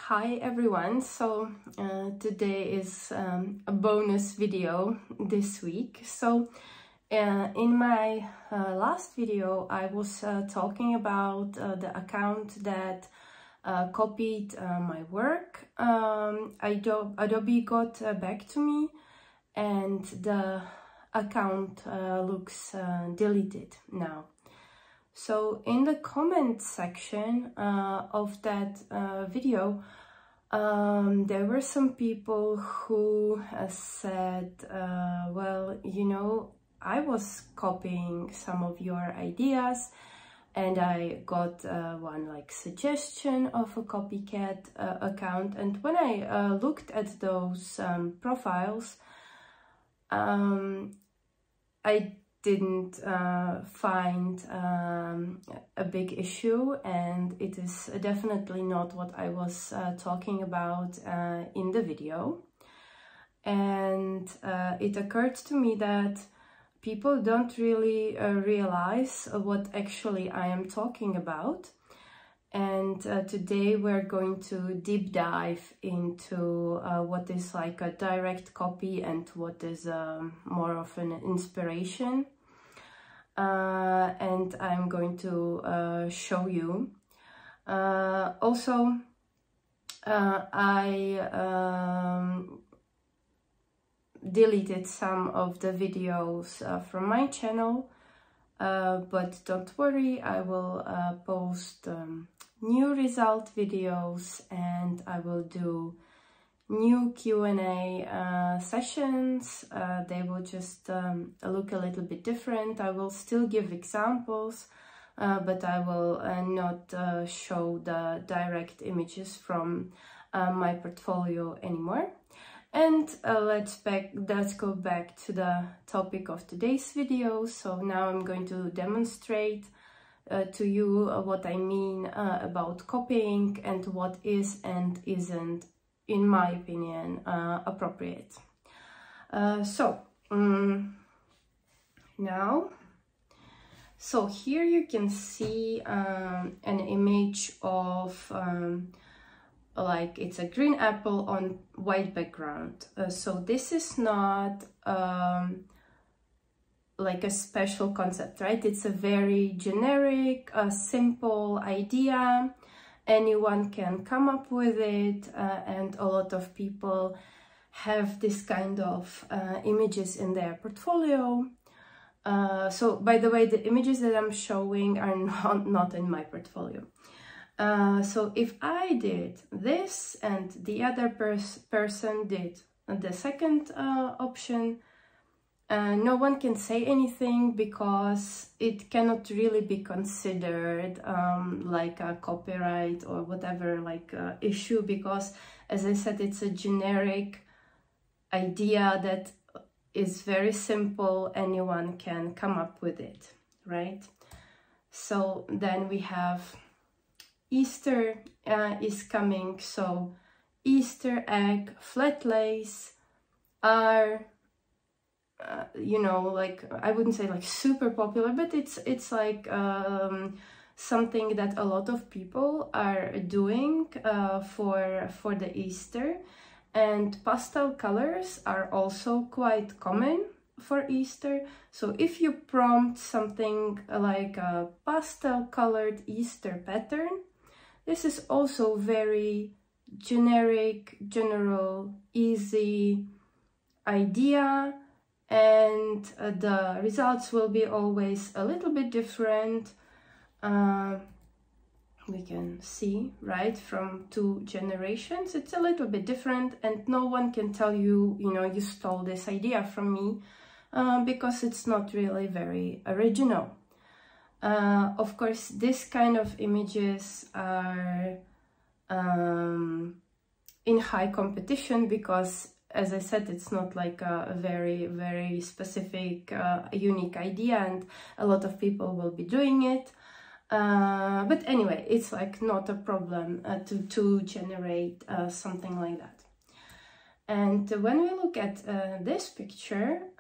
Hi everyone, so today is a bonus video this week. So in my last video I was talking about the account that copied my work. Adobe got back to me and the account looks deleted now. So in the comment section of that video, there were some people who said, well, you know, I was copying some of your ideas and I got one like suggestion of a copycat account. And when I looked at those profiles, I didn't find a big issue, and it is definitely not what I was talking about in the video. And it occurred to me that people don't really realize what actually I am talking about. And today we're going to deep dive into what is like a direct copy and what is more of an inspiration. And I'm going to show you. Also, I deleted some of the videos from my channel, but don't worry, I will post new result videos and I will do new Q&A sessions. They will just look a little bit different. I will still give examples, but I will not show the direct images from my portfolio anymore. And let's go back to the topic of today's video. So now I'm going to demonstrate to you what I mean about copying and what is and isn't, in my opinion, appropriate. Now, so here you can see an image of like it's a green apple on white background. So this is not like a special concept, right? It's a very generic, simple idea. Anyone can come up with it, and a lot of people have this kind of images in their portfolio. So by the way, the images that I'm showing are not in my portfolio. So if I did this and the other person did the second option, no one can say anything because it cannot really be considered like a copyright or whatever like issue, because as I said, it's a generic idea that is very simple. Anyone can come up with it, right? So then we have Easter is coming, so Easter egg, flat lace are you know, like I wouldn't say like super popular, but it's like something that a lot of people are doing for the Easter. And pastel colors are also quite common for Easter. So if you prompt something like a pastel colored Easter pattern, this is also very generic, general, easy idea. And the results will be always a little bit different. We can see, right, from two generations, it's a little bit different, and no one can tell you, you know, you stole this idea from me, because it's not really very original. Of course, this kind of images are in high competition because, as I said, it's not like a very, very specific, unique idea, and a lot of people will be doing it. But anyway, it's like not a problem to generate something like that. And when we look at this picture,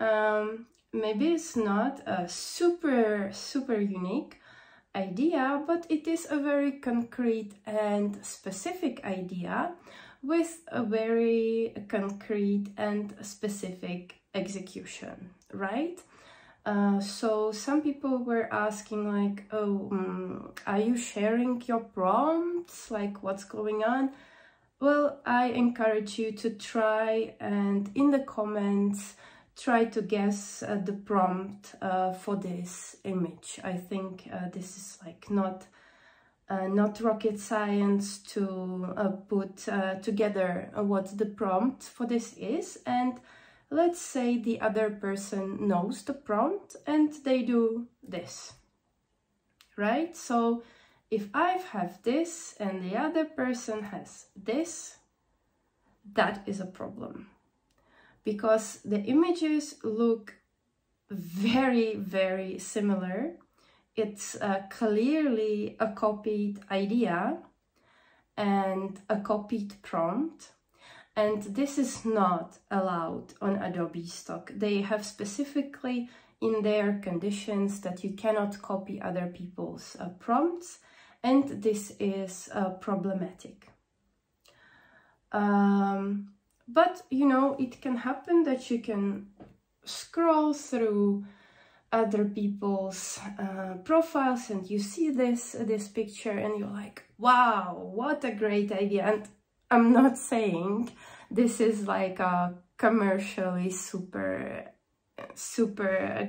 maybe it's not super unique. idea, but it is a very concrete and specific idea with a very concrete and specific execution, right? So some people were asking like, oh, are you sharing your prompts? Like, what's going on? Well, I encourage you to try and in the comments try to guess the prompt for this image. I think this is like not rocket science to put together what the prompt for this is. And let's say the other person knows the prompt and they do this, right? So if I have this and the other person has this, that is a problem, because the images look very, very similar. It's clearly a copied idea and a copied prompt. And this is not allowed on Adobe Stock. They have specifically in their conditions that you cannot copy other people's prompts, and this is problematic. But you know, it can happen that you can scroll through other people's profiles and you see this picture and you're like, wow, what a great idea. And I'm not saying this is like a commercially super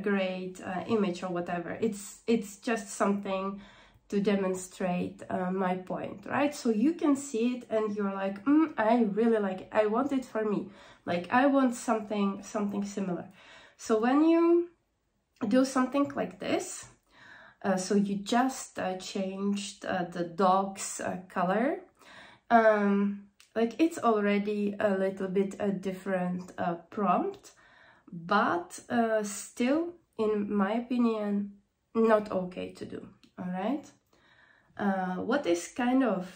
great image or whatever. It's just something to demonstrate my point, right? So you can see it and you're like, I really like it. I want it for me. Like, I want something similar. So when you do something like this, so you just changed the dog's color, like it's already a little bit a different prompt, but still, in my opinion, not okay to do, all right? What is kind of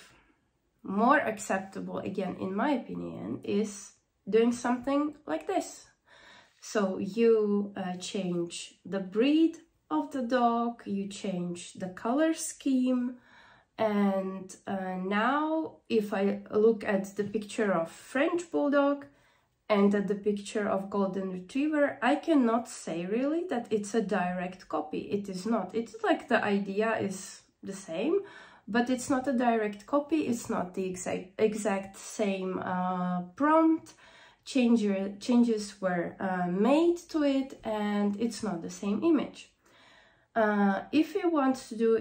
more acceptable, again, in my opinion, is doing something like this. So you change the breed of the dog, you change the color scheme, and now if I look at the picture of French Bulldog and at the picture of Golden Retriever, I cannot say really that it's a direct copy. It is not. It's like the idea is the same, but it's not a direct copy. It's not the exact same prompt. Changes were made to it, and it's not the same image. If you want to do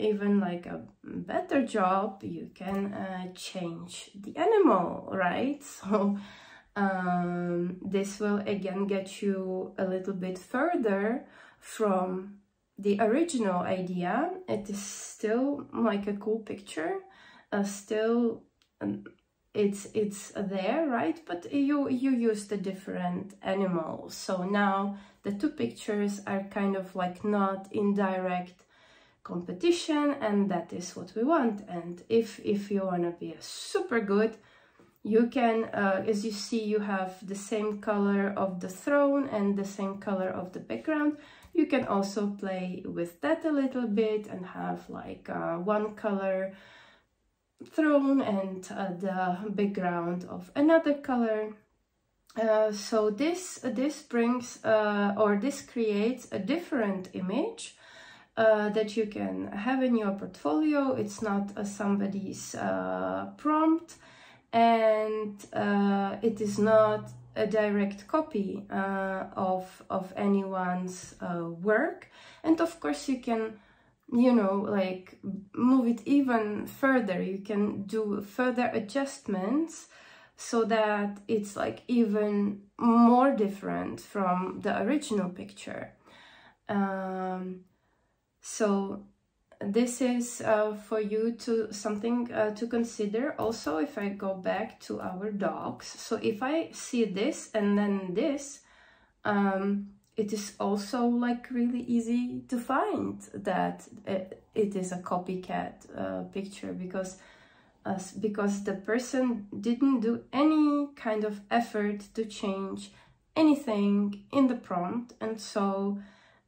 even like a better job, you can change the animal, right? So this will again get you a little bit further from the original idea. It is still like a cool picture, still it's there, right? But you use the different animals. So now the two pictures are kind of like not in direct competition, and that is what we want. And if you want to be super good, you can, as you see, you have the same color of the throne and the same color of the background. You can also play with that a little bit and have like one color throne and the background of another color. So this brings or this creates a different image that you can have in your portfolio. It's not somebody's prompt, and it is not a direct copy of anyone's work. And of course you can, you know, like move it even further. You can do further adjustments so that it's like even more different from the original picture. So this is for you to something to consider. Also, if I go back to our dogs, so if I see this and then this, it is also like really easy to find that it is a copycat picture, because the person didn't do any kind of effort to change anything in the prompt, and so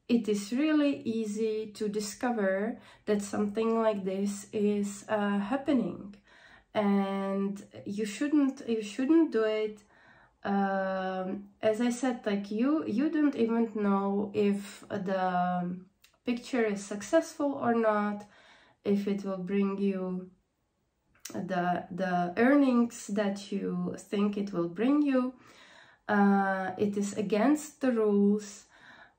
it is really easy to discover that something like this is happening, and you shouldn't do it. As I said, like you don't even know if the picture is successful or not, if it will bring you the earnings that you think it will bring you. It is against the rules.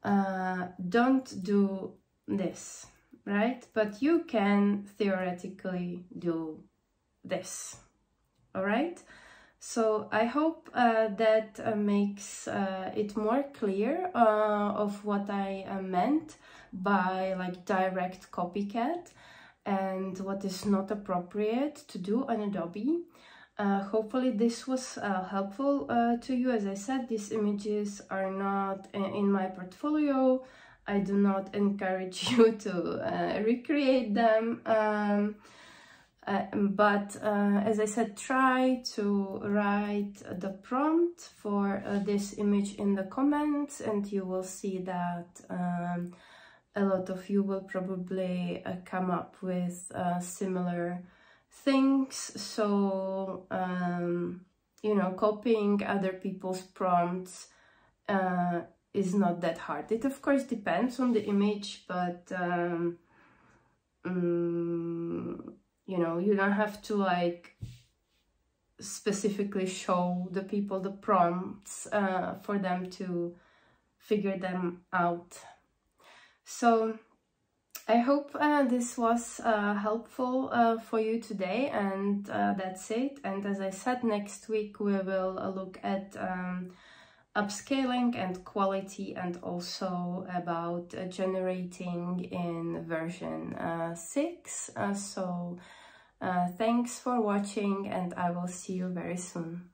Don't do this, right? But you can theoretically do this. All right, so I hope that makes it more clear of what I meant by like direct copycat and what is not appropriate to do on Adobe. Hopefully this was helpful to you. As I said, these images are not in my portfolio. I do not encourage you to recreate them. But as I said, try to write the prompt for this image in the comments, and you will see that a lot of you will probably come up with similar things. So you know, copying other people's prompts is not that hard. It of course depends on the image, but you know, you don't have to like specifically show the people the prompts for them to figure them out. So I hope this was helpful for you today, and that's it. And as I said, next week we will look at upscaling and quality, and also about generating in version 6. So thanks for watching, and I will see you very soon.